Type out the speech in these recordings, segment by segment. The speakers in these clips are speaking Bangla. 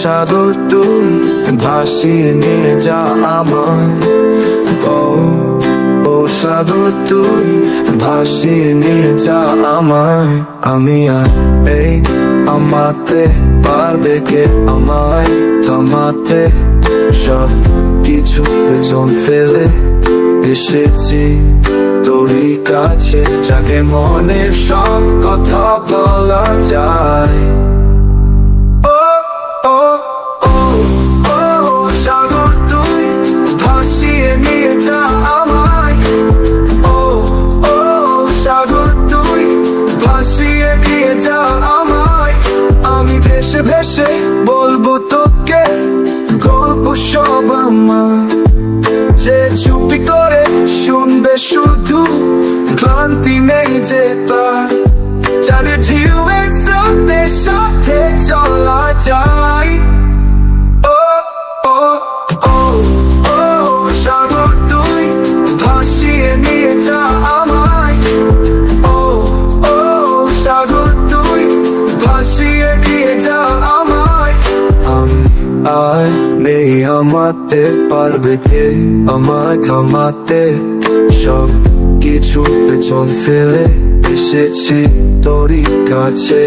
সাগর তুই ভাসিয়ে নিয়ে যা আমায়। ও সাগর তুই ভাসিয়ে নিয়ে যা আমায়। আমি আর এই আমাতে পারবে কে আমায় থামাতে? সব কিছু পেছন ফেলে এসেছি তোরই কাছে, যাকে মনের সব কথা বলা যায়। ও ও ও ও সাগর তুই ভাসিয়ে নিয়ে যা আমায়। ও ও সাগর তুই ভাসিয়ে নিয়ে যা আমায়। আমি ভেসে ভেসে বলবো তোকে গল্প সব আমার, যে চুপি করে শুনবে শুধু, ক্লান্তি নেই যে তার, যারে ঢেউয়ের স্রোতের সাথে চলা যায়। ও ও ও ও সাগর তুই ভাসিয়ে নিয়ে যা আমায়। ও ও সাগর তুই ভাসিয়ে নিয়ে যা আমায়। আমি আর নেই আমাতে পারবে কে আমায় থামাতে? সব কিছু পেছন ফেলে এসেছি তোরই কাছে,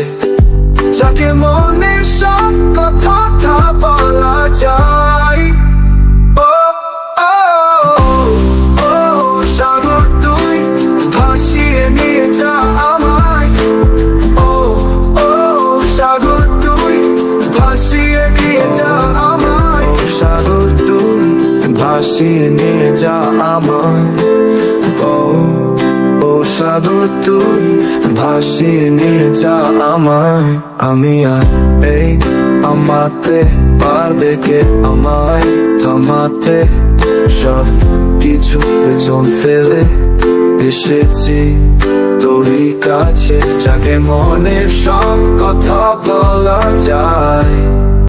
যাকে মনের সব কথা বলা যায়। ও ও ও সাগর তুই ভাসিয়ে নিয়ে যা আমায়। ও ও সাগর তুই ভাসিয়ে নিয়ে যা আমায়। সাগর তুই ভাসিয়ে নিয়ে যা আমায়। ও সাগর তুই ভাসিয়ে নিয়ে যা আমায়। আমি আর এই আমাতে পারবে কে আমায় থামাতে? সব কিছু পেছন ফেলে এসেছি তোরই কাছে, যাকে মনের সব কথা বলা যায়।